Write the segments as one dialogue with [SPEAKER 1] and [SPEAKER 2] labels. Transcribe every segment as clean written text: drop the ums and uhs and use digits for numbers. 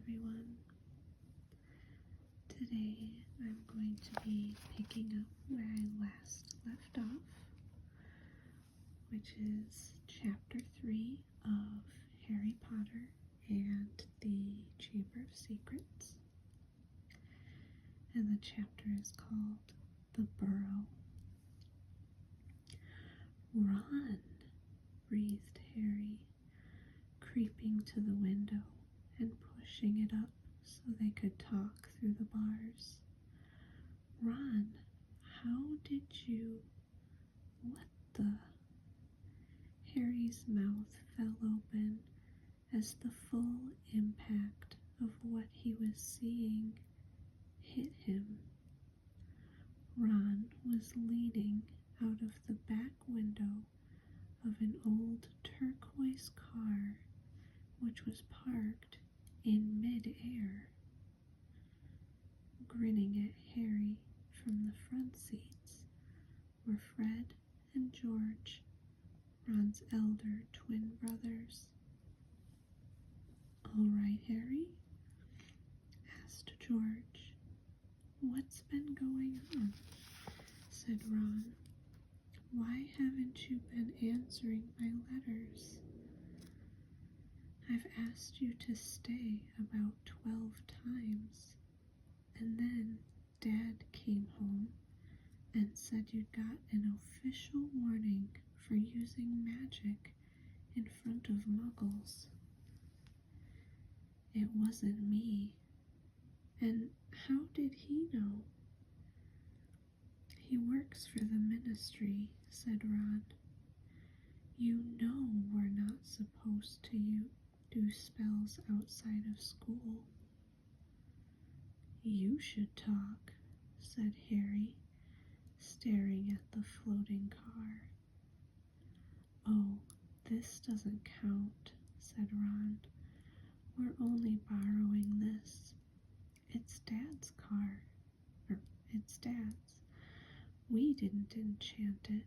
[SPEAKER 1] everyone. Today I'm going to be picking up where I last left off, which is Chapter 3 of Harry Potter and the Chamber of Secrets. And the chapter is called The Burrow. "Run!" breathed Harry, creeping to the window and pushing it up so they could talk through the bars. "Ron, how did you... what the..." Harry's mouth fell open as the full impact of what he was seeing hit him. Ron was leaning out of the back window of an old turquoise car which was parked in mid-air. Grinning at Harry from the front seats were Fred and George, Ron's elder twin brothers. "All right, Harry?" asked George. "What's been going on?" said Ron. "Why haven't you been answering my letters? I've asked you to stay about 12 times, and then Dad came home and said you'd got an official warning for using magic in front of Muggles. It wasn't me. And how did he know?" "He works for the ministry," said Ron. "You know we're not supposed to do spells outside of school." "You should talk," said Harry, staring at the floating car. "Oh, this doesn't count," said Ron. "We're only borrowing this. It's Dad's car. It's Dad's. We didn't enchant it.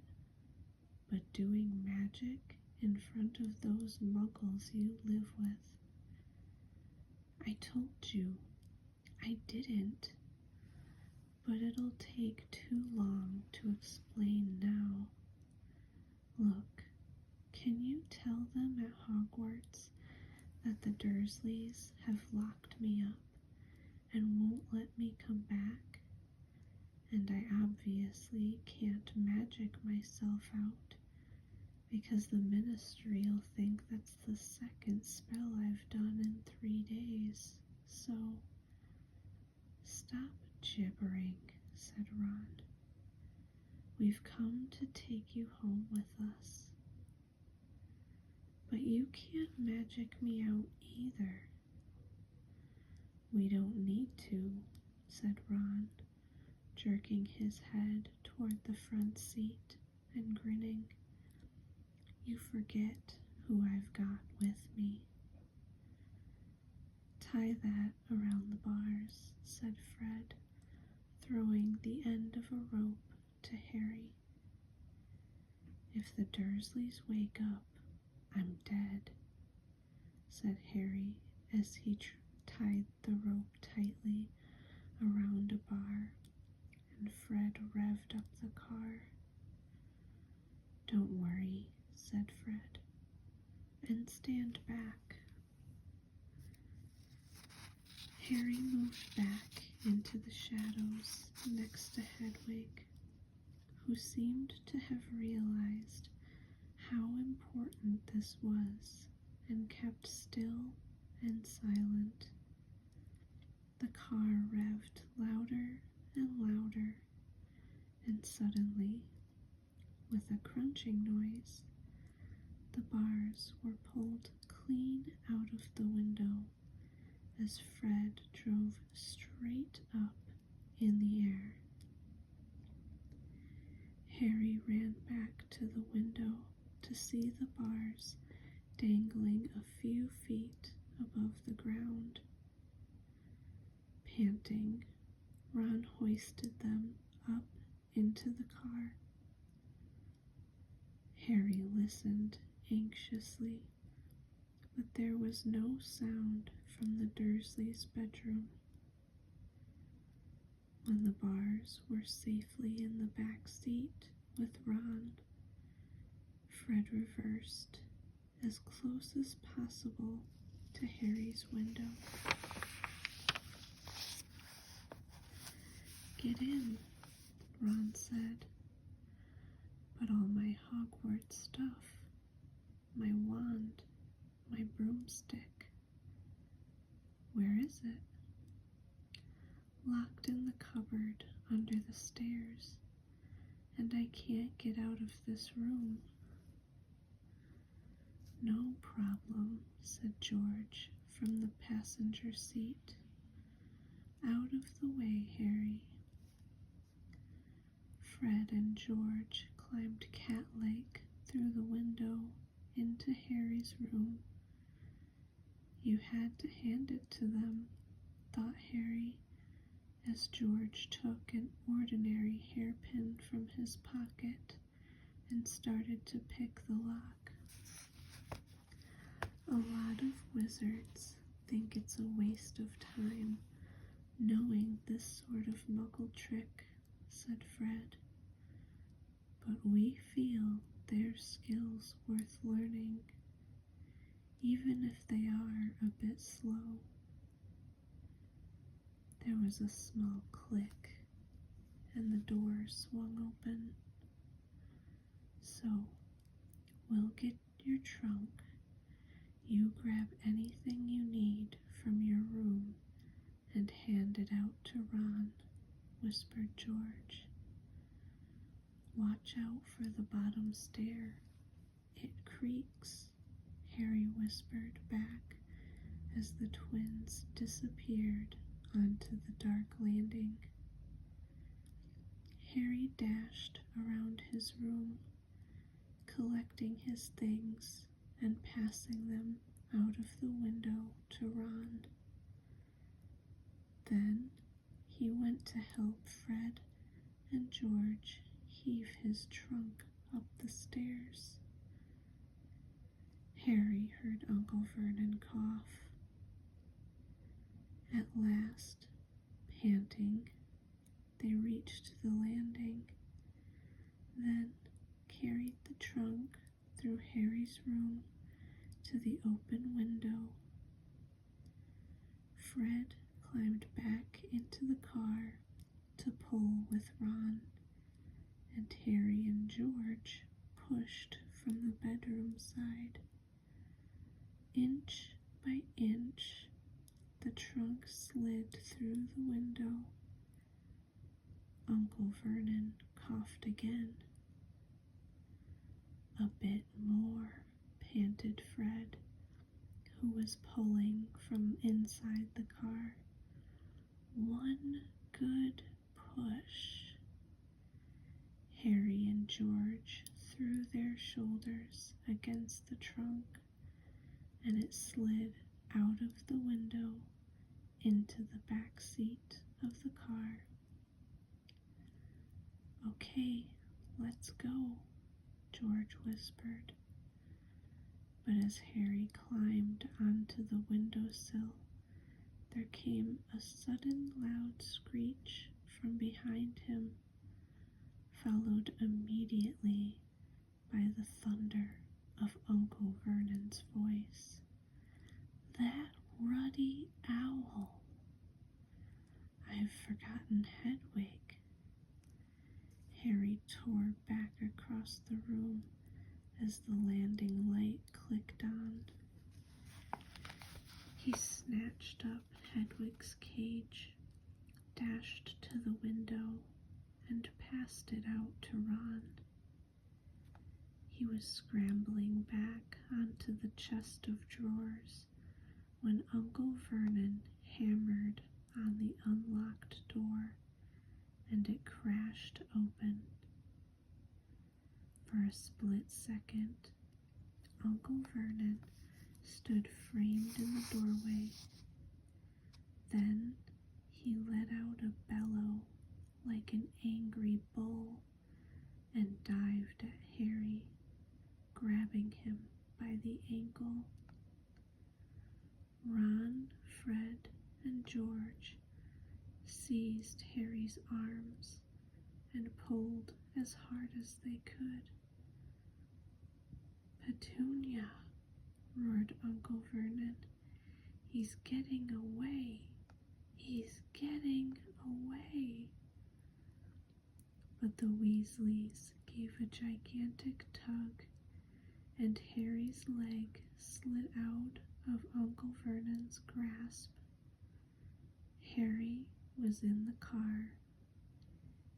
[SPEAKER 1] But doing magic in front of those Muggles you live with. I told you, I didn't. But it'll take too long to explain now. Look, can you tell them at Hogwarts that the Dursleys have locked me up and won't let me come back? And I obviously can't magic myself out, because the ministry'll think that's the second spell I've done in 3 days. So, stop gibbering," said Ron. "We've come to take you home with us." "But you can't magic me out either." "We don't need to," said Ron, jerking his head toward the front seat and grinning. "You forget who I've got with me." "Tie that around the bars," said Fred, throwing the end of a rope to Harry. "If the Dursleys wake up, I'm dead," said Harry as he tied the rope tightly around a bar, and Fred revved up the car. "Don't worry," said Fred, "and stand back." Harry moved back into the shadows next to Hedwig, who seemed to have realized how important this was and kept still and silent. The car revved louder and louder, and suddenly, with a crunching noise, the bars were pulled clean out of the window as Fred drove straight up in the air. Harry ran back to the window to see the bars dangling a few feet above the ground. Panting, Ron hoisted them up into the car. Harry listened anxiously, but there was no sound from the Dursleys' bedroom. When the bars were safely in the back seat with Ron, Fred reversed as close as possible to Harry's window. "Get in," Ron said, "but all my Hogwarts stuff, my wand, my broomstick, where is it?" "Locked in the cupboard under the stairs, and I can't get out of this room." "No problem," said George from the passenger seat. "Out of the way, Harry." Fred and George climbed cat-like through the window into Harry's room. "You had to hand it to them," thought Harry, as George took an ordinary hairpin from his pocket and started to pick the lock. "A lot of wizards think it's a waste of time knowing this sort of muggle trick," said Fred, "but we feel their skills worth learning, even if they are a bit slow." There was a small click, and the door swung open. "So, we'll get your trunk. You grab anything you need from your room and hand it out to Ron," whispered George. "Watch out for the bottom stair. It creaks," Harry whispered back as the twins disappeared onto the dark landing. Harry dashed around his room, collecting his things and passing them out of the window to Ron. Then he went to help Fred and George heave his trunk up the stairs. Harry heard Uncle Vernon cough. At last, panting, they reached the landing, then carried the trunk through Harry's room to the open window. Fred climbed back into the car to pull with Ron, and Harry and George pushed from the bedroom side. Inch by inch, the trunk slid through the window. Uncle Vernon coughed again. "A bit more," panted Fred, who was pulling from inside the car. "One good push." Harry and George threw their shoulders against the trunk, and it slid out of the window into the back seat of the car. "Okay, let's go," George whispered. But as Harry climbed onto the windowsill, there came a sudden loud screech from behind him, followed immediately by the thunder of Uncle Vernon's voice. "That ruddy owl! I've forgotten Hedwig." Harry tore back across the room as the landing light clicked on. He snatched up Hedwig's cage, dashed to the window, and passed it out to Ron. He was scrambling back onto the chest of drawers when Uncle Vernon hammered on the unlocked door, and it crashed open. For a split second, Uncle Vernon stood framed in the doorway. Then he let out a bellow like an angry bull and dived at Harry, grabbing him by the ankle. Fred and George seized Harry's arms and pulled as hard as they could. "Petunia!" roared Uncle Vernon. "He's getting away! He's getting away!" But the Weasleys gave a gigantic tug, and Harry's leg slid out of Uncle Vernon's grasp. Harry was in the car.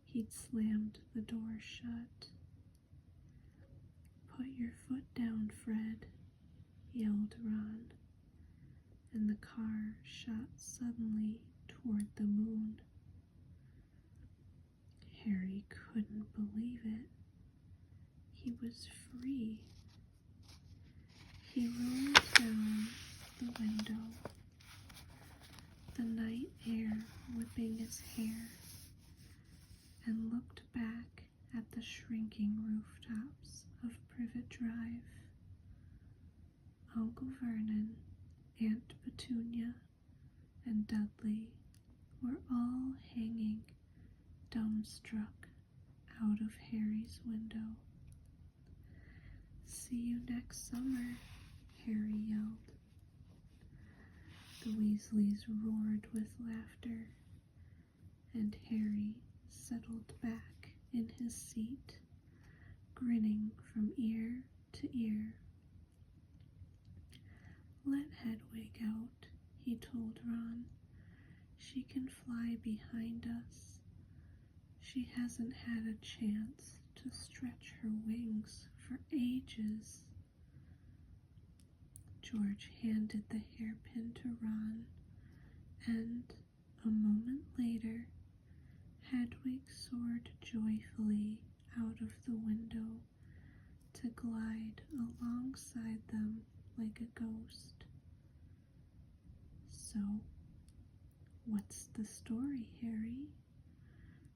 [SPEAKER 1] He'd slammed the door shut. "Put your foot down, Fred," yelled Ron, and the car shot suddenly toward the moon. Harry couldn't believe it. He was free. He rolled down the window, the night air whipping his hair, and looked back at the shrinking rooftops of Privet Drive. Uncle Vernon, Aunt Petunia, and Dudley were all hanging dumbstruck out of Harry's window. "See you next summer," Harry yelled. The Weasleys roared with laughter, and Harry settled back in his seat, grinning from ear to ear. "Let Hedwig out," he told Ron. "She can fly behind us. She hasn't had a chance to stretch her wings for ages." George handed the hairpin to Ron, and a moment later, Hedwig soared joyfully out of the window to glide alongside them like a ghost. "So, what's the story, Harry?"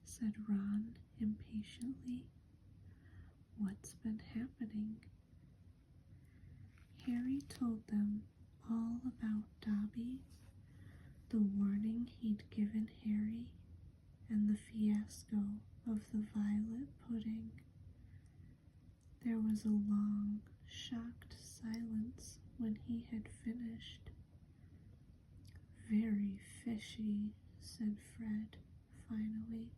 [SPEAKER 1] said Ron impatiently. "What's been happening?" Harry told them all about Dobby, the warning he'd given Harry, and the fiasco of the violet pudding. There was a long, shocked silence when he had finished. "Very fishy," said Fred, finally.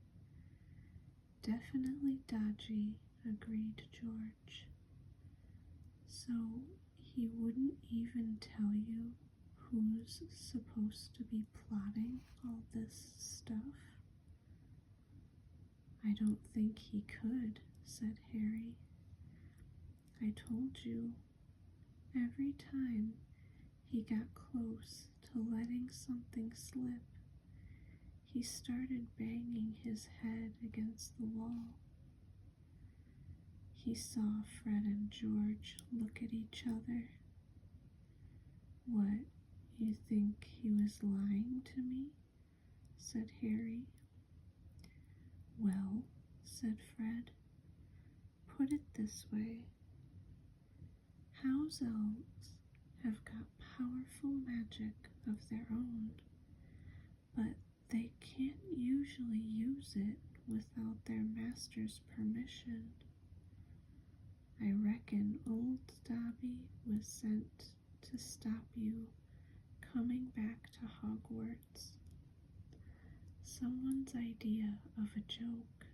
[SPEAKER 1] "Definitely dodgy," agreed George. "So he wouldn't even tell you who's supposed to be plotting all this stuff?" "I don't think he could," said Harry. "I told you, every time he got close to letting something slip, he started banging his head against the wall." He saw Fred and George look at each other. "What, you think he was lying to me?" said Harry. "Well," said Fred, "put it this way. House elves have got powerful magic of their own, but they can't usually use it without their master's permission. I reckon old Dobby was sent to stop you coming back to Hogwarts. Someone's idea of a joke.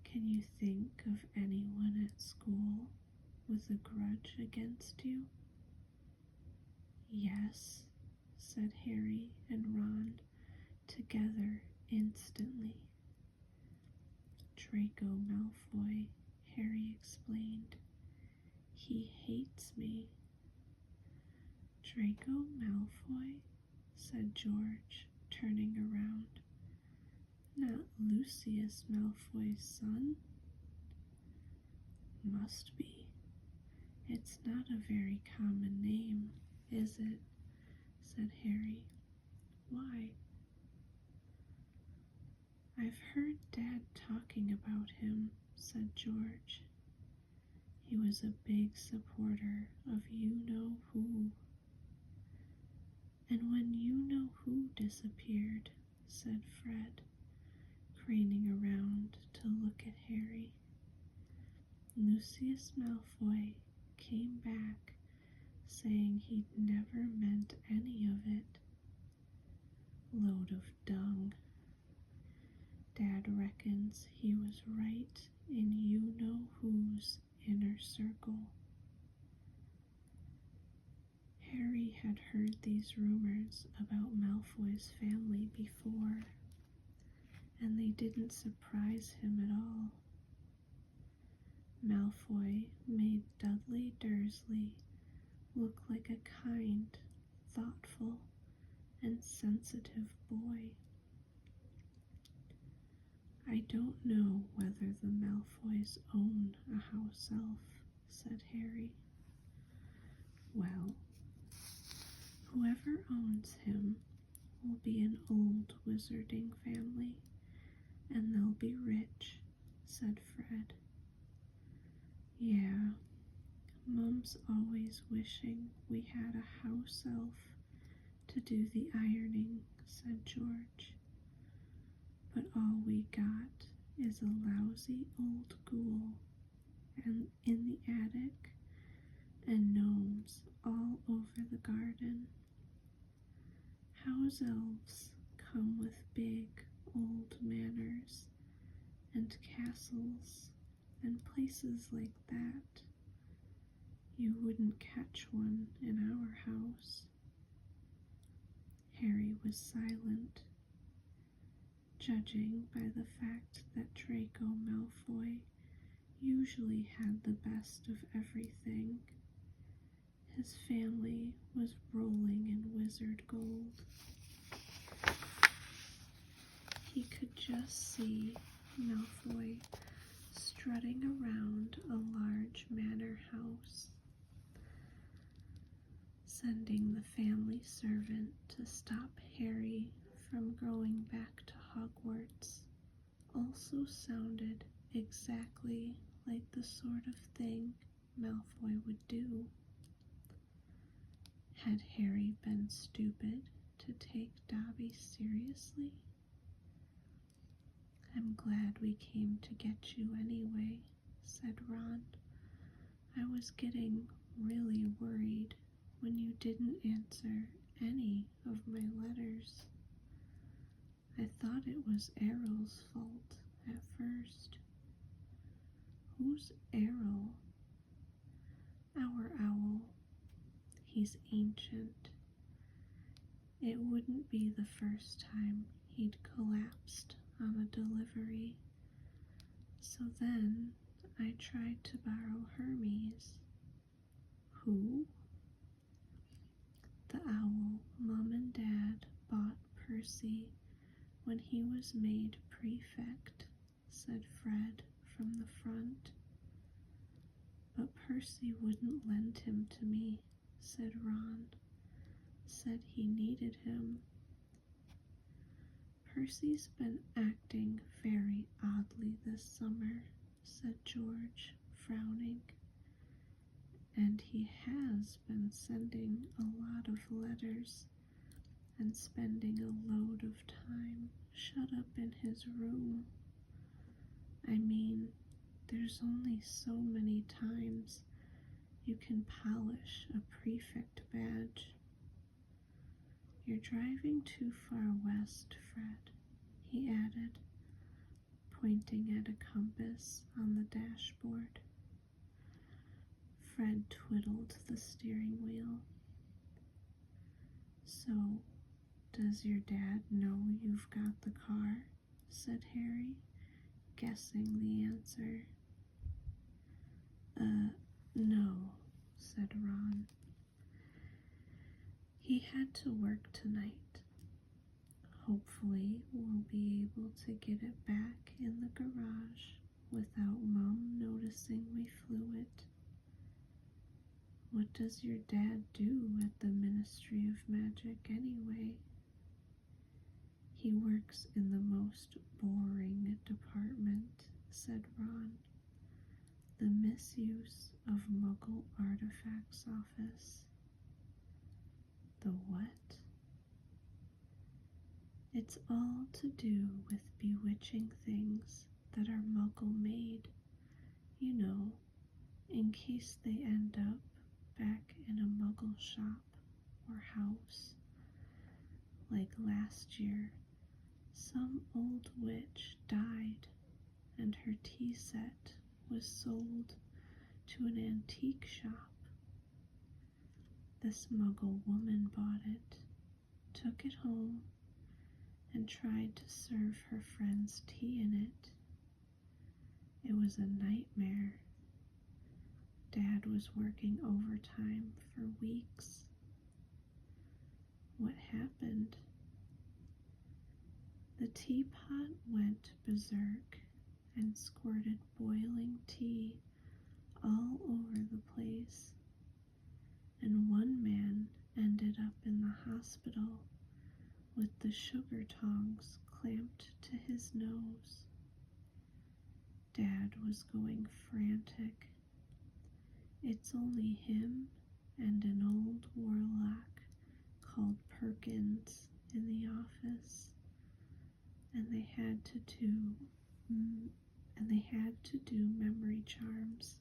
[SPEAKER 1] Can you think of anyone at school with a grudge against you?" "Yes," said Harry and Ron together instantly. "Draco Malfoy," Harry explained. "He hates me." "Draco Malfoy?" said George, turning around. "Not Lucius Malfoy's son?" "Must be. It's not a very common name, is it?" said Harry. "Why?" "I've heard Dad talking about him," said George. "He was a big supporter of you-know-who." And when you know who disappeared, said Fred, craning around to look at Harry. Lucius Malfoy came back saying he'd never meant any of it. Load of dung. Dad reckons he was right in you-know-who's inner circle. Harry had heard these rumors about Malfoy's family before, and they didn't surprise him at all. Malfoy made Dudley Dursley look like a kind, thoughtful, and sensitive boy. I don't know whether the Malfoys own a house elf, said Harry. Well, whoever owns him will be an old wizarding family, and they'll be rich, said Fred. Yeah, Mum's always wishing we had a house elf to do the ironing, said George. But all we got is a lousy old ghoul and in the attic and gnomes all over the garden. House elves come with big old manors and castles and places like that. You wouldn't catch one in our house. Harry was silent. Judging by the fact that Draco Malfoy usually had the best of everything, his family was rolling in wizard gold. He could just see Malfoy strutting around a large manor house, sending the family servant to stop Harry from going back to Hogwarts also sounded exactly like the sort of thing Malfoy would do. Had Harry been stupid to take Dobby seriously? I'm glad we came to get you anyway, said Ron. I was getting really worried when you didn't answer any of my letters. I thought it was Errol's fault at first. Who's Errol? Our owl. He's ancient. It wouldn't be the first time he'd collapsed on a delivery. So then I tried to borrow Hermes. Who? The owl Mum and Dad bought Percy when he was made prefect, said Fred from the front. But Percy wouldn't lend him to me, said Ron. Said he needed him. Percy's been acting very oddly this summer, said George, frowning. And he has been sending a lot of letters and spending a load of time shut up in his room. I mean, there's only so many times you can polish a prefect badge. You're driving too far west, Fred, he added, pointing at a compass on the dashboard. Fred twiddled the steering wheel. So, does your dad know you've got the car? Said Harry, guessing the answer. No, said Ron. He had to work tonight. Hopefully we'll be able to get it back in the garage without Mum noticing we flew it. What does your dad do at the Ministry of Magic anyway? He works in the most boring department, said Ron. The Misuse of Muggle Artifacts office. The what? It's all to do with bewitching things that are Muggle-made, you know, in case they end up back in a Muggle shop or house. Like last year, some old witch died and her tea set was sold to an antique shop. This Muggle woman bought it, took it home, and tried to serve her friends tea in it. It was a nightmare. Dad was working overtime for weeks. What happened? The teapot went berserk and squirted boiling tea all over the place, and one man ended up in the hospital with the sugar tongs clamped to his nose. Dad was going frantic. It's only him and an old warlock called Perkins in the office, and they had to do memory charms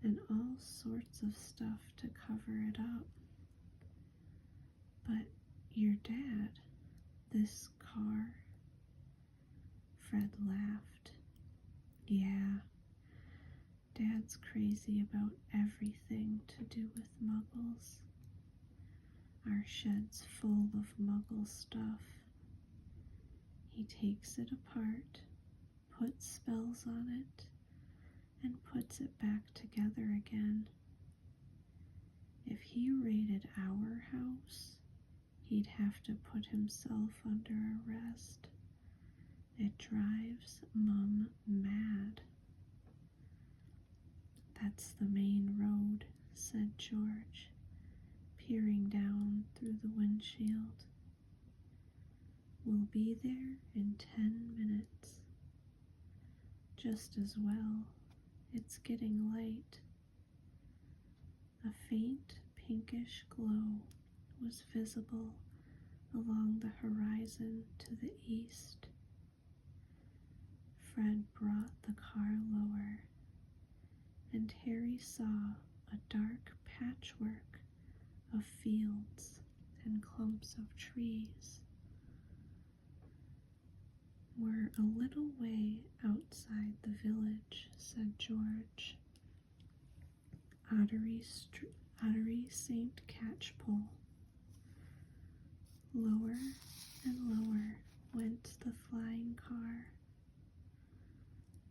[SPEAKER 1] and all sorts of stuff to cover it up. But your dad, this car? Fred laughed. Yeah, Dad's crazy about everything to do with Muggles. Our shed's full of Muggle stuff. He takes it apart, puts spells on it, and puts it back together again. If he raided our house, he'd have to put himself under arrest. It drives Mum mad. That's the main road, said George, peering down through the windshield. We'll be there in 10 minutes. Just as well. It's getting light. A faint pinkish glow was visible along the horizon to the east. Fred brought the car lower, and Harry saw a dark patchwork of fields and clumps of trees. We're a little way outside the village, said George. Ottery St. Catchpole. Lower and lower went the flying car.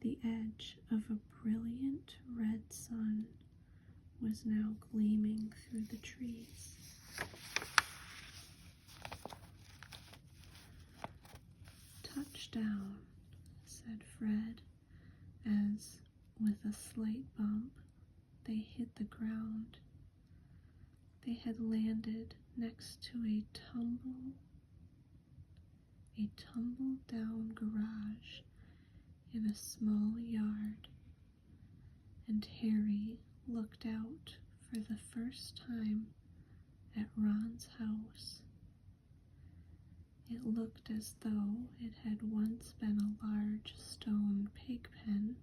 [SPEAKER 1] The edge of a brilliant red sun was now gleaming through the trees. Touchdown, said Fred, as, with a slight bump, they hit the ground. They had landed next to a tumble-down garage in a small yard, and Harry looked out for the first time at Ron's house. It looked as though it had once been a large stone pig pen,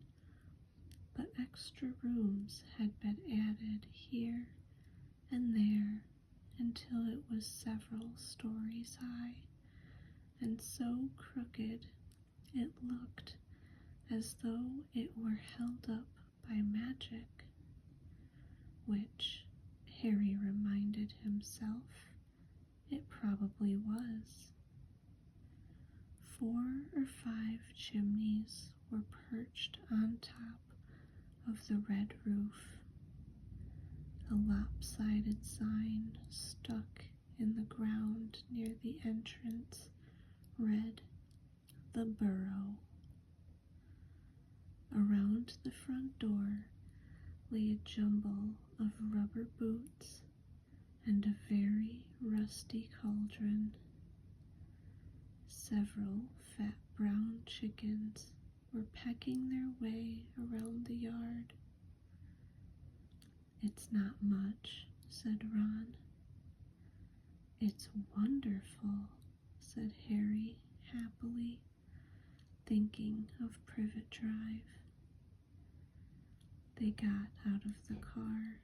[SPEAKER 1] but extra rooms had been added here and there until it was several stories high, and so crooked it looked as though it were held up by magic, which, Harry reminded himself, it probably was. 4 or 5 chimneys were perched on top of the red roof. A lopsided sign stuck in the ground near the entrance read, "The Burrow." Around the front door lay a jumble of rubber boots and a very rusty cauldron. Several fat brown chickens were pecking their way around the yard. "It's not much," said Ron. "It's wonderful," said Harry happily, thinking of Privet Drive. They got out of the car.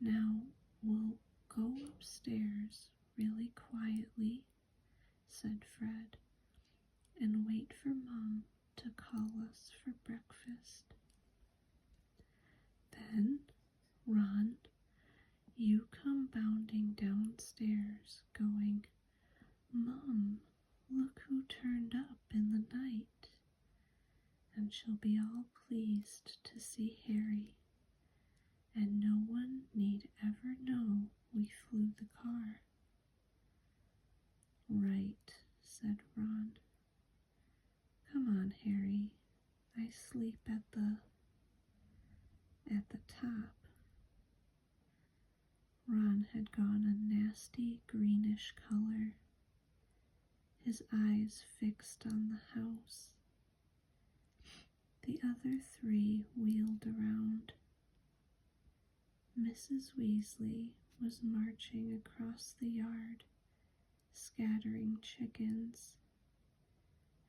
[SPEAKER 1] Now we'll go upstairs really quietly, said Fred, and wait for Mom to call us for breakfast. Then, Ron, you come bounding downstairs, going, Mom, look who turned up in the night. And she'll be all pleased to see Harry, and no one need ever know we flew the car. Right, said Ron. Come on, Harry. I sleep at the top. Ron had gone a nasty greenish color, his eyes fixed on the house. The other three wheeled around. Mrs. Weasley was marching across the yard, scattering chickens,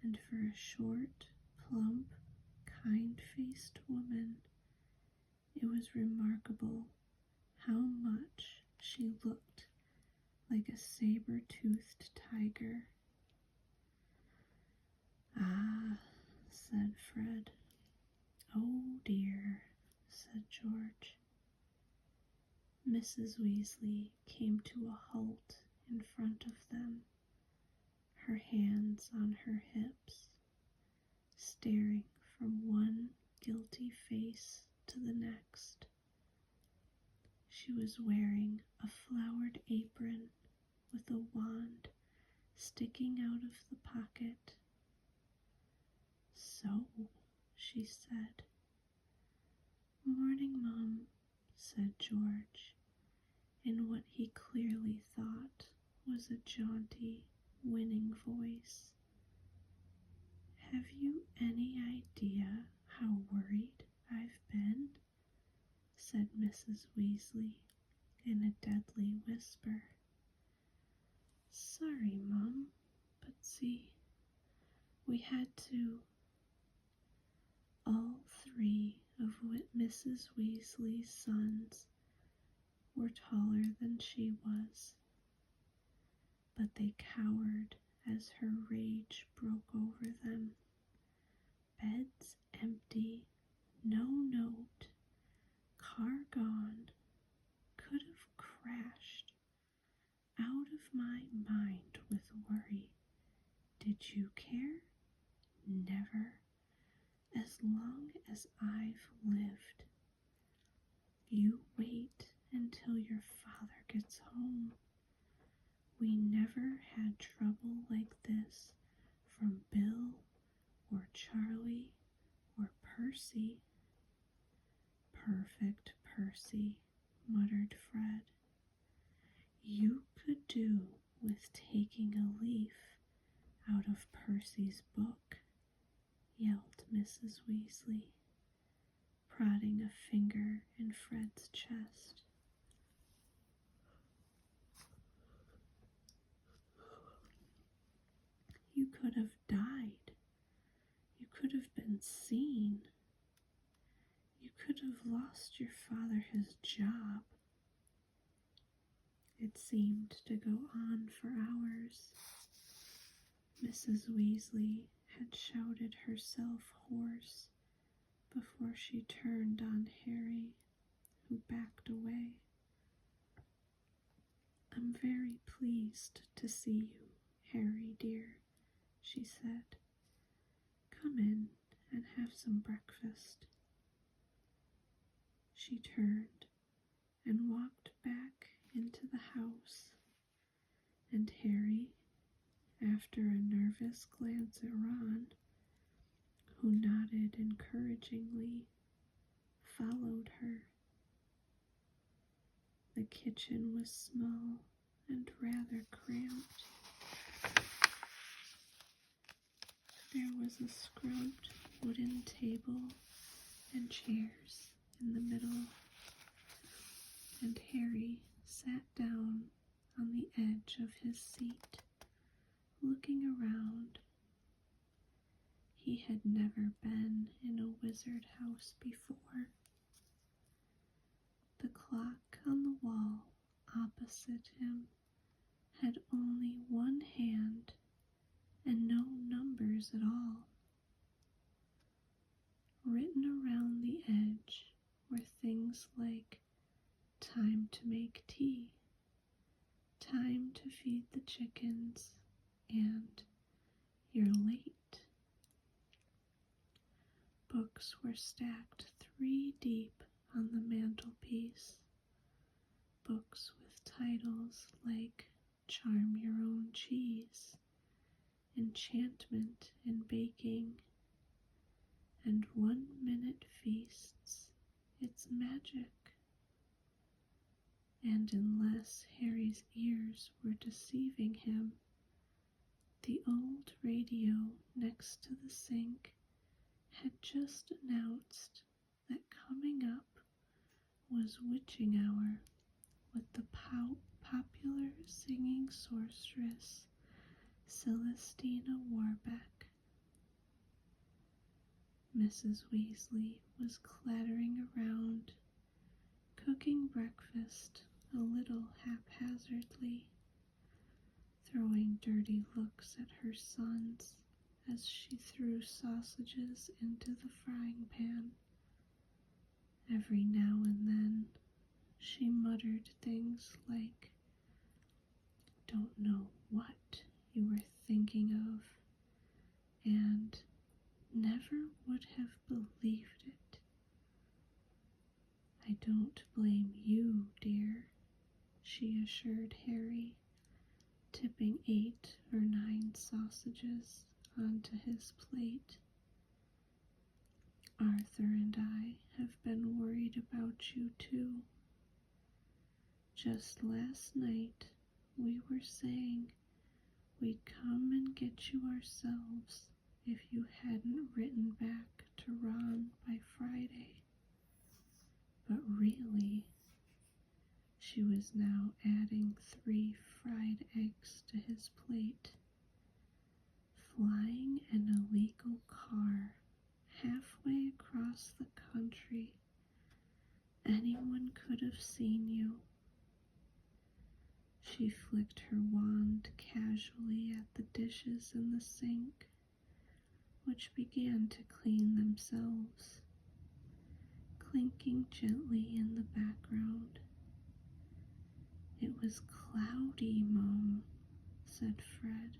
[SPEAKER 1] and for a short, plump, kind-faced woman, it was remarkable how much she looked like a saber-toothed tiger. Ah, said Fred. Oh dear, said George. Mrs. Weasley came to a halt in front of them, her hands on her hips, staring from one guilty face to the next. She was wearing a flowered apron with a wand sticking out of the pocket. So, she said. Morning, Mom, said George, in what he clearly thought was a jaunty, winning voice. Have you any idea how worried I've been? Said Mrs. Weasley in a deadly whisper. Sorry, Mom, but see, we had to. All three of Mrs. Weasley's sons were taller than she was, but they cowered as her rage broke over them. Beds empty, no note, car gone, could have crashed. Out of my mind with worry. Did you care? Never. As long as I've lived. You wait until your father gets home. We never had trouble like this from Bill or Charlie or Percy. Perfect Percy, muttered Fred. You could do with taking a leaf out of Percy's book, yelled Mrs. Weasley, prodding a finger in Fred's chest. You could have died. You could have been seen. You could have lost your father his job. It seemed to go on for hours. Mrs. Weasley had shouted herself hoarse before she turned on Harry, who backed away. I'm very pleased to see you, Harry dear, she said. Come in and have some breakfast. She turned and walked back into the house, and Harry, after a nervous glance at Ron, who nodded encouragingly, followed her. The kitchen was small and rather cramped. There was a scrubbed wooden table and chairs in the middle, and Harry sat down on the edge of his seat, looking around. He had never been in a wizard house before. The clock on the wall opposite him had only one hand and no numbers at all. Written around the edge were things like time to make tea, time to feed the chickens, and you're late. Books were stacked 3 deep on the mantelpiece. Books with titles like Charm Your Own Cheese, Enchantment in Baking, and 1-Minute Feasts. It's magic. And unless Harry's ears were deceiving him, the old radio next to the sink had just announced that coming up was witching hour with the popular singing sorceress Celestina Warbeck. Mrs. Weasley was clattering around, cooking breakfast a little haphazardly, throwing dirty looks at her sons as she threw sausages into the frying pan. Every now and then, she muttered things like, "Don't know what you were thinking of," and "never would have believed it." "I don't blame you, dear," she assured Harry, tipping 8 or 9 sausages onto his plate. "Arthur and I have been worried about you too. Just last night we were saying we'd come and get you ourselves if you hadn't written back to Ron by Friday. But really," she was now adding 3 fried eggs to his plate, "flying an illegal car halfway across the country, anyone could have seen you." She flicked her wand casually at the dishes in the sink, which began to clean themselves, clinking gently in the background. "It was cloudy, Mom," said Fred.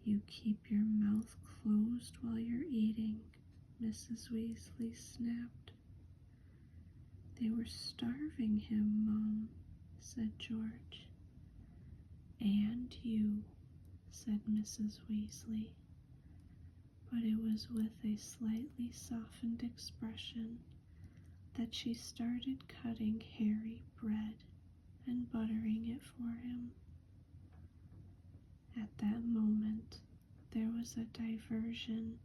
[SPEAKER 1] "You keep your mouth closed while you're eating," Mrs. Weasley snapped. "They were starving him, Mom," said George. "And you," said Mrs. Weasley, but it was with a slightly softened expression that she started cutting Harry bread and buttering it for him. At that moment, there was a diversion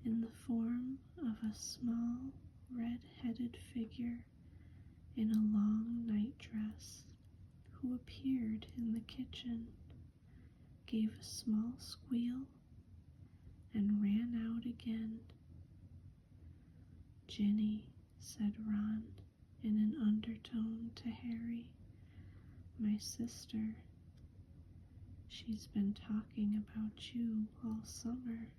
[SPEAKER 1] in the form of a small, red-headed figure in a long nightdress who appeared in the kitchen, gave a small squeal, and ran out again. "Ginny," said Ron in an undertone to Harry, "my sister. She's been talking about you all summer."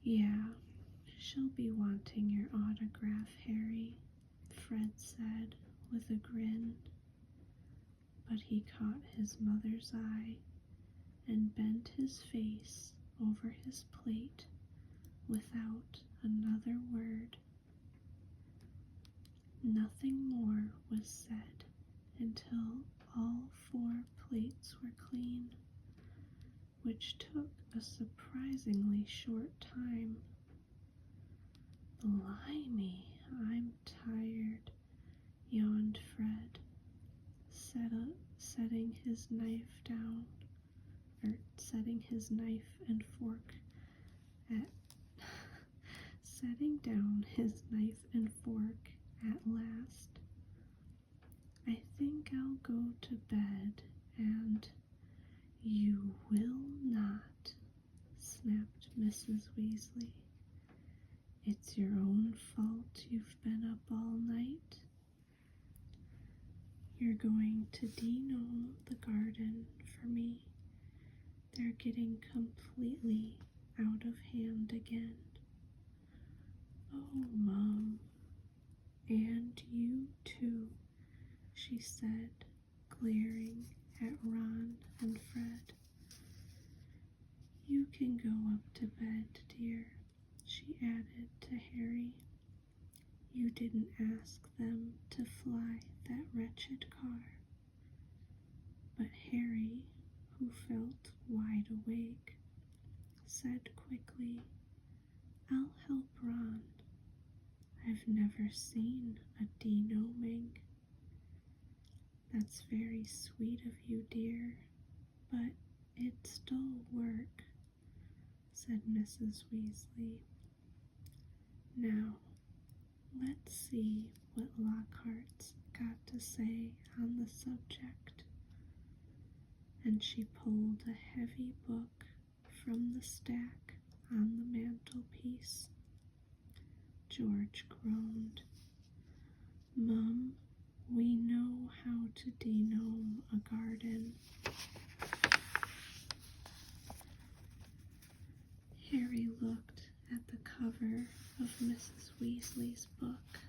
[SPEAKER 1] "Yeah, she'll be wanting your autograph, Harry," Fred said with a grin, but he caught his mother's eye and bent his face over his plate without another word. Nothing more was said until all 4 plates were clean, which took a surprisingly short time. "Blimey, I'm tired," yawned Fred, setting his knife and fork at setting down his knife and fork at last. "I think I'll go to bed and you will not, snapped Mrs. Weasley. It's your own fault you've been up all night. You're going to denome the garden for me. They're getting completely out of hand again. Oh, Mom, and you too, she said, glaring at Ron and Fred. You can go up to bed, dear, she added to Harry. You didn't ask them to fly that wretched car. But Harry, who felt wide awake, said quickly, I'll help Ron. I've never seen a denoming. That's very sweet of you, dear, but it's dull work, said Mrs. Weasley. Now, let's see what Lockhart's got to say on the subject. And she pulled a heavy book from the stack on the mantelpiece. George groaned. Mum, we know how to denome a garden. Harry looked at the cover of Mrs. Weasley's book.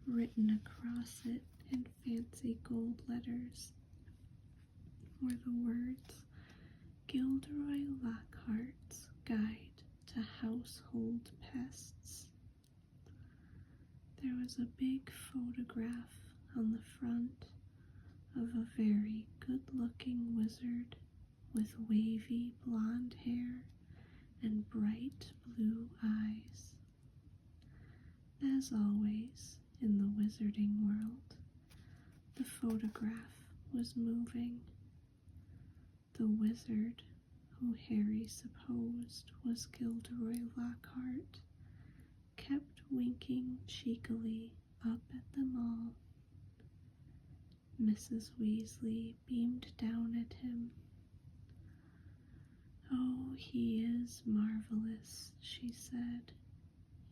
[SPEAKER 1] Written across it in fancy gold letters were the words, Gilderoy Lockhart's Guide to Household Pests. There was a big photograph on the front of a very good-looking wizard with wavy blonde hair and bright blue eyes. As always, in the wizarding world, the photograph was moving. The wizard, who Harry supposed was Gilderoy Lockhart, kept winking cheekily up at them all. Mrs. Weasley beamed down at him. Oh, he is marvelous, she said.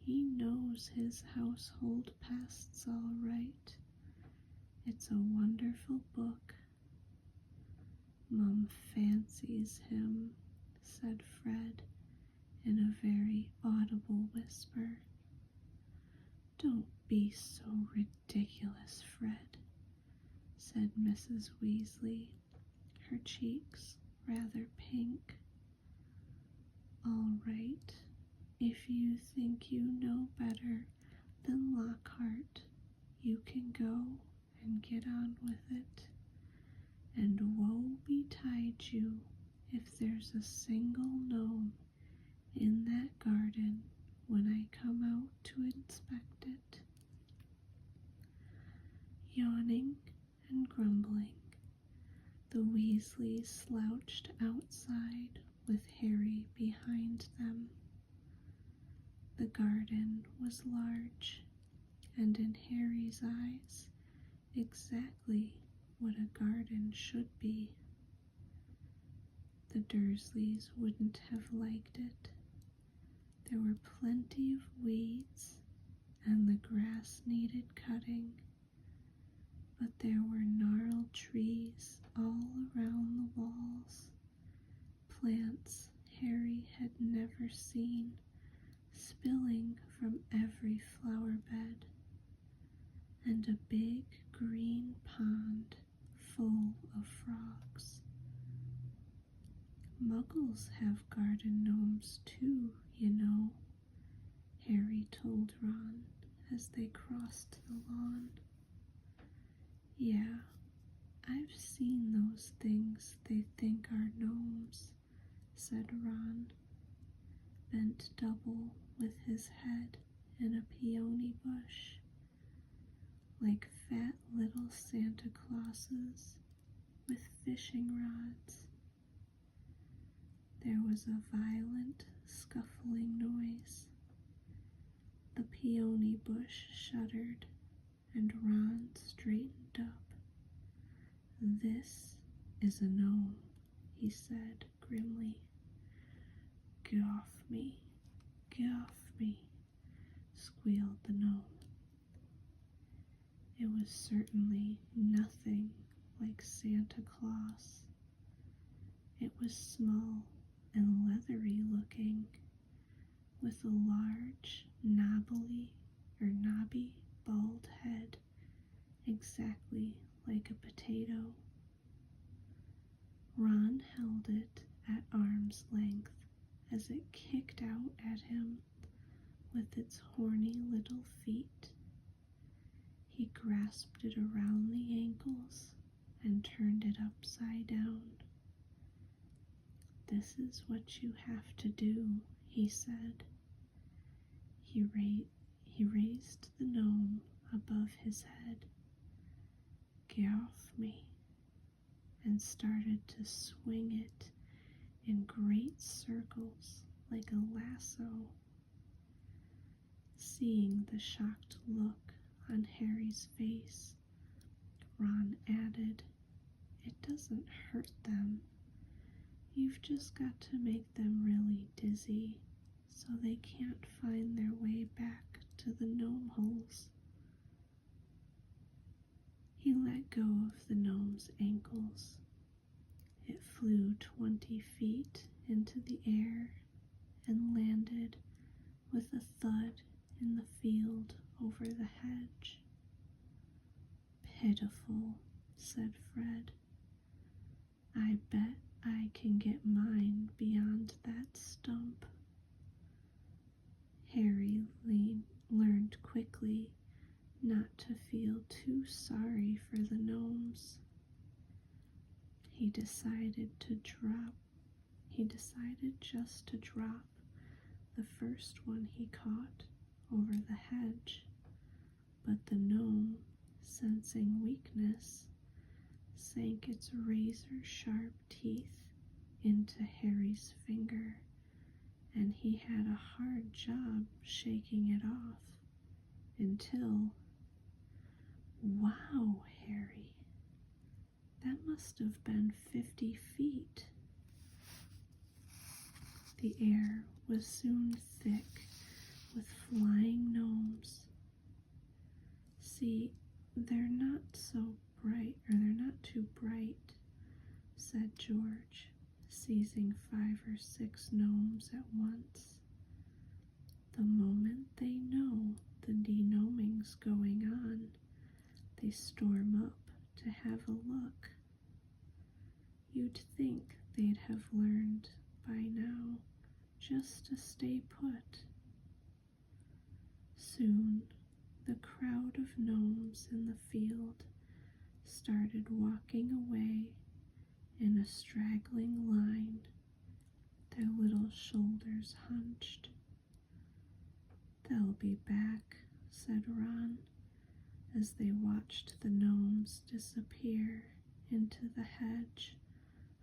[SPEAKER 1] He knows his household pests all right. It's a wonderful book. Mum fancies him, said Fred in a very audible whisper. Don't be so ridiculous, Fred, said Mrs. Weasley, her cheeks rather pink. All right, if you think you know better than Lockhart, you can go and get on with it. And woe betide you if there's a single gnome in that garden when I come out to inspect it. Yawning and grumbling, the Weasleys slouched outside with Harry behind them. The garden was large, and in Harry's eyes, exactly what a garden should be. The Dursleys wouldn't have liked it. There were plenty of weeds, and the grass needed cutting, but there were gnarled trees all around the walls, plants Harry had never seen, spilling from every flower bed, and a big green pond full of frogs. Muggles have garden gnomes too, you know, Harry told Ron as they crossed the lawn. Yeah, I've seen those things they think are gnomes, said Ron, bent double with his head in a peony bush, like fat little Santa Clauses with fishing rods. There was a violent scuffling noise. The peony bush shuddered, and Ron straightened up. This is a gnome, he said grimly. Get off me, get off me, squealed the gnome. It was certainly nothing like Santa Claus. It was small and leathery looking, with a large, knobby bald head, exactly like a potato. Ron held it at arm's length as it kicked out at him with its horny little feet. He grasped it around the ankles and turned it upside down. This is what you have to do, he said. He raised the gnome above his head. Get off me, and started to swing it in great circles like a lasso. Seeing the shocked look on Harry's face, Ron added, It doesn't hurt them. You've just got to make them really dizzy so they can't find their way back to the gnome holes. He let go of the gnome's ankles. It flew 20 feet into the air and landed with a thud in the field over the hedge. Pitiful, said Fred. I bet I can get mine beyond that stump. Harry learned quickly not to feel too sorry for the gnomes. He decided just to drop the first one he caught over the hedge, but the gnome, sensing weakness, sank its razor-sharp teeth into Harry's finger, and he had a hard job shaking it off until, wow, Harry, that must have been 50 feet. The air was soon thick with flying gnomes. See, they're not too bright, said George, seizing 5 or 6 gnomes at once. The moment they know the denoming's going on, they storm up to have a look. You'd think they'd have learned by now just to stay put. Soon, the crowd of gnomes in the field started walking away in a straggling line, their little shoulders hunched. They'll be back, said Ron, as they watched the gnomes disappear into the hedge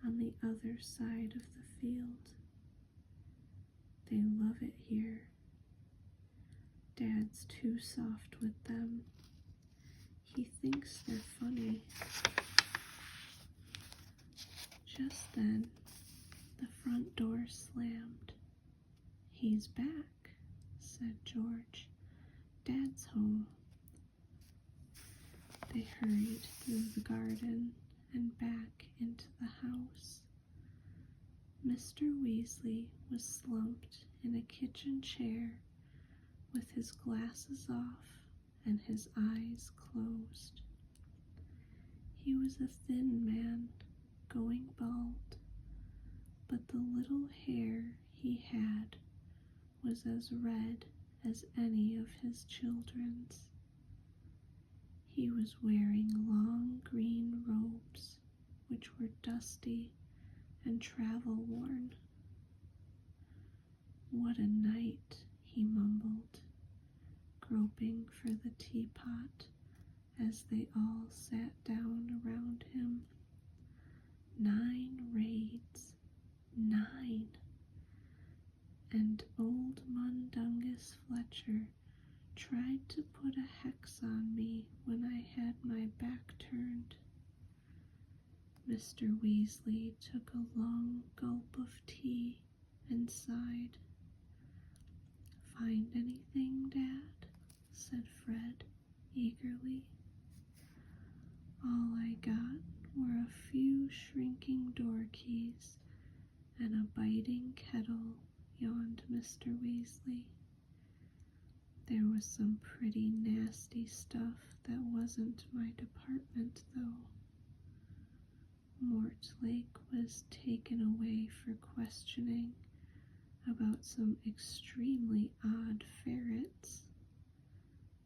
[SPEAKER 1] on the other side of the field. They love it here. Dad's too soft with them. He thinks they're funny. Just then, the front door slammed. He's back, said George. Dad's home. They hurried through the garden and back into the house. Mr. Weasley was slumped in a kitchen chair with his glasses off and his eyes closed. He was a thin man, going bald, but the little hair he had was as red as any of his children's. He was wearing long green robes, which were dusty and travel-worn. What a night, he mumbled, groping for the teapot as they all sat down around him. 9 raids, 9! And old Mundungus Fletcher tried to put a hex on me when I had my back turned. Mr. Weasley took a long gulp of tea and sighed. "Find anything, Dad?" said Fred eagerly. "All I got were a few shrinking door keys and a biting kettle," yawned Mr. Weasley. "There was some pretty nasty stuff that wasn't my department, though. Mortlake was taken away for questioning about some extremely odd ferrets,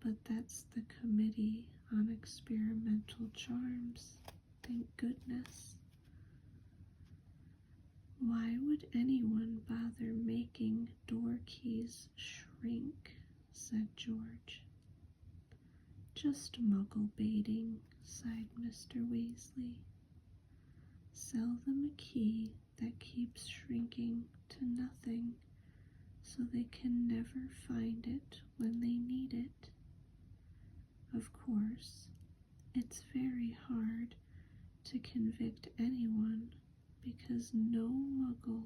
[SPEAKER 1] but that's the Committee on Experimental Charms, thank goodness. Why would anyone bother making door keys shrink?" said George. "Just muggle baiting," sighed Mr. Weasley. "Sell them a key that keeps shrinking to nothing so they can never find it when they need it. Of course, it's very hard to convict anyone because no muggle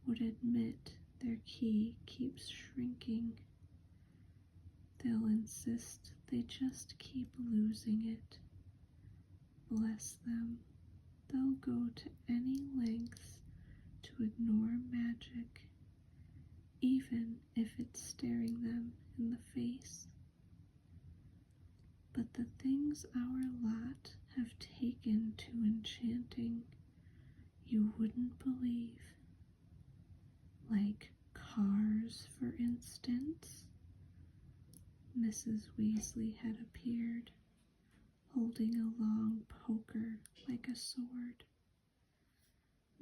[SPEAKER 1] would admit their key keeps shrinking. They'll insist they just keep losing it. Bless them, they'll go to any lengths to ignore magic, even if it's staring them in the face. But the things our lot have taken to enchanting, you wouldn't believe. Like cars, for instance." Mrs. Weasley had appeared, holding a long poker like a sword.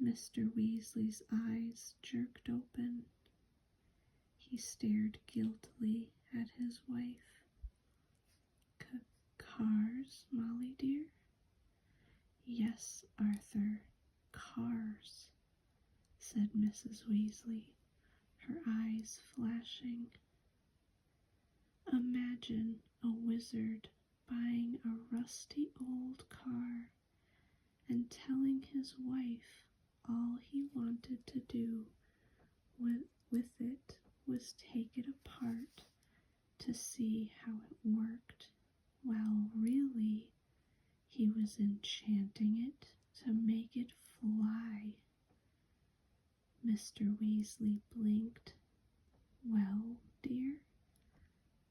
[SPEAKER 1] Mr. Weasley's eyes jerked open. He stared guiltily at his wife. "Cars, Molly dear?" "Yes, Arthur, cars," said Mrs. Weasley, her eyes flashing. "Imagine a wizard buying a rusty old car and telling his wife all he wanted to do with it was take it apart to see how it worked, while really he was enchanting it to make it fly." Mr. Weasley blinked. "Well, dear,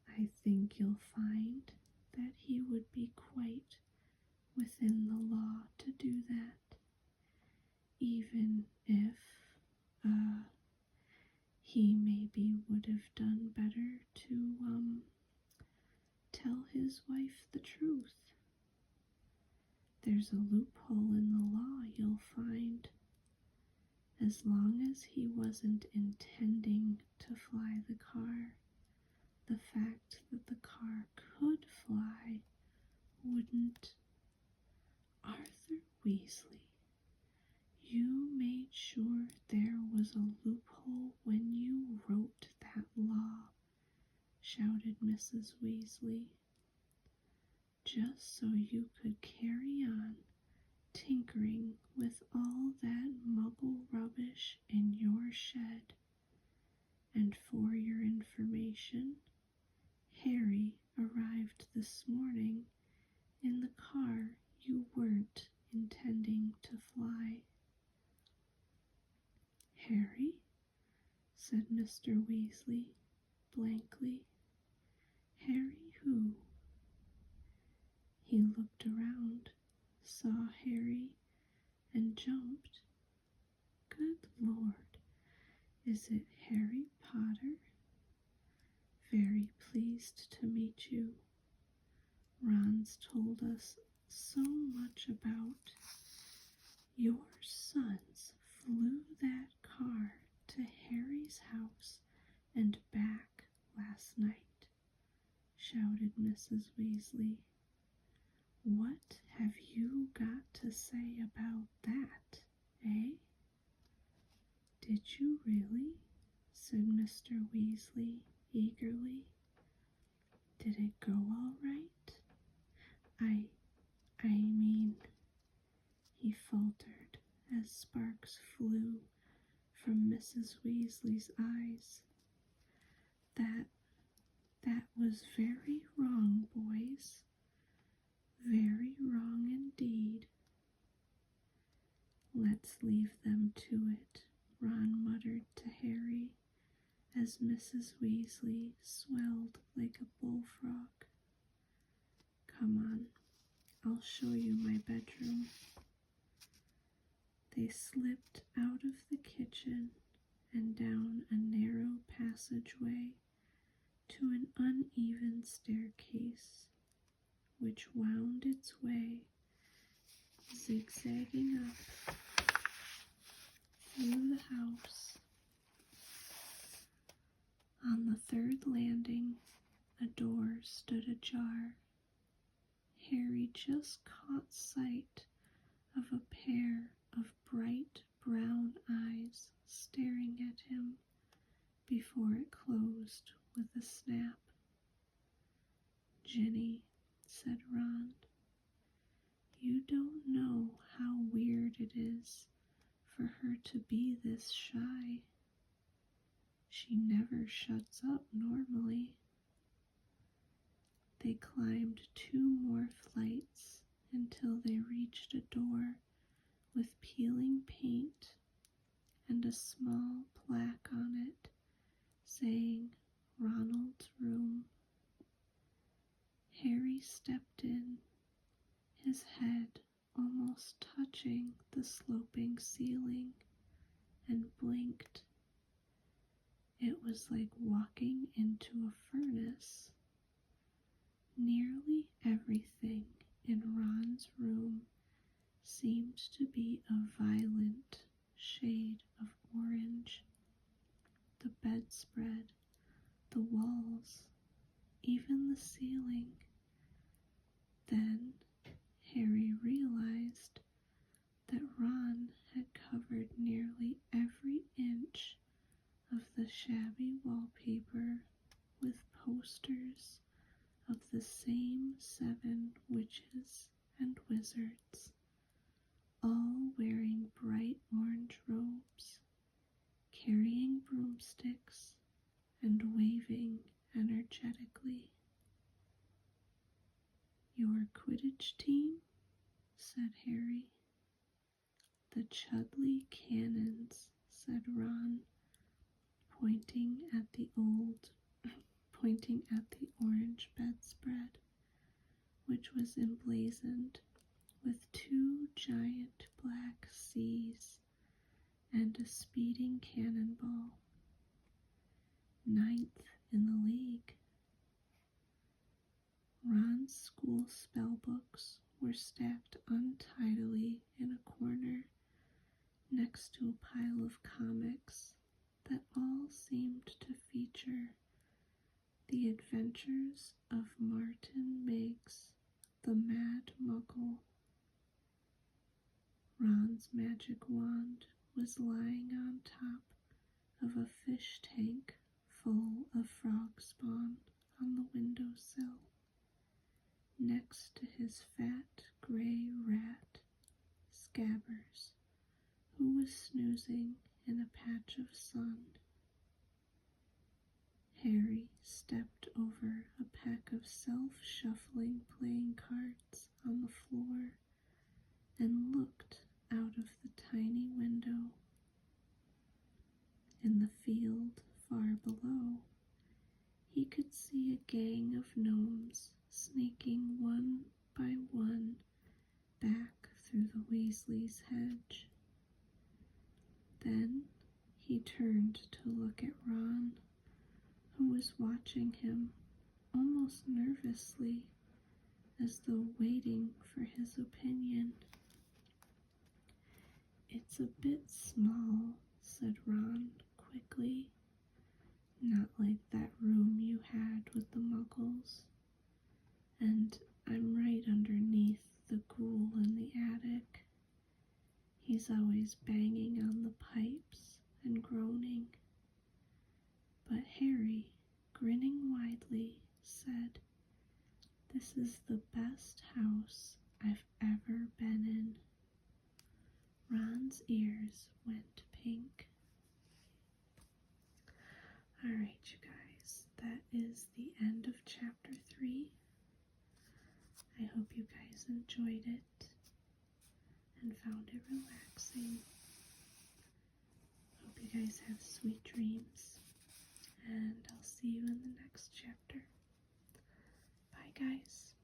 [SPEAKER 1] I think you'll find that he would be quite within the law to do that, even if, he maybe would have done better to, tell his wife the truth. There's a loophole in the law, you'll find. As long as he wasn't intending to fly the car, the fact that the car could fly wouldn't." "Arthur Weasley, you made sure there was a loophole when you wrote that law," shouted Mrs. Weasley. "Just so you could carry on tinkering with all that muggle rubbish in your shed. And for your information, Harry arrived this morning in the car you weren't intending to fly." "Harry?" said Mr. Weasley blankly. "Harry who?" He looked around, saw Harry, and jumped. "Good Lord, is it Harry Potter? Very pleased to meet you. Ron's told us so much about. Your sons flew that car to Harry's house and back last night," shouted Mrs. Weasley. "What have you got to say about that, eh?" "Did you really?" said Mr. Weasley eagerly. "Did it go all right? I mean," he he faltered as sparks flew from Mrs. Weasley's eyes. That was very wrong, boys. Very wrong indeed. Let's leave them to it, Ron muttered to Harry as Mrs. Weasley swelled like a bullfrog. Come on, I'll show you my bedroom. They slipped out of the kitchen and down a narrow passageway to an uneven staircase, which wound its way, zigzagging up through the house. On the third landing, a door stood ajar. Harry just caught sight of a pair of bright brown eyes staring at him before it closed with a snap. Ginny, said Ron, you don't know how weird it is for her to be this shy. She never shuts up normally. They climbed 2 more flights until they reached a door with peeling paint and a small plaque on it saying Ronald's room. Harry stepped in, his head almost touching the sloping ceiling, and blinked. It was like walking into a furnace. Nearly everything in Ron's room seemed to be a violent shade of orange. The bedspread, the walls, even the ceiling. Then Harry realized that Ron had covered nearly every inch of the shabby wallpaper with posters of the same 7 witches and wizards, all wearing bright orange robes, carrying broomsticks, and waving energetically. Your Quidditch team? Said Harry. The Chudley Cannons, said Ron, pointing at the orange bedspread, which was emblazoned with 2 giant black C's and a speeding cannonball. 9th in the league. Ron's school spellbooks were stacked untidily in a corner next to a pile of comics that all seemed to feature the adventures of Martin Miggs, the Mad Muggle. Ron's magic wand was lying on top of a fish tank full of frog spawn on the windowsill, next to his fat gray rat, Scabbers, who was snoozing in a patch of sun. Harry stepped over a pack of self-shuffling playing cards on the floor and looked out of the tiny window. In the field far below, he could see a gang of gnomes sneaking one by one back through the Weasley's hedge. Then he turned to look at Ron, who was watching him almost nervously, as though waiting for his opinion. It's a bit small, said Ron quickly. Not like that room you had with the Muggles. And I'm right underneath the ghoul in the attic. He's always banging on the pipes and groaning. But Harry, grinning widely, said, "This is the best house I've ever been in." Ron's ears went pink. Alright, you guys, that is the end of chapter 3. I hope you guys enjoyed it and found it relaxing. Hope you guys have sweet dreams, and I'll see you in the next chapter. Bye, guys.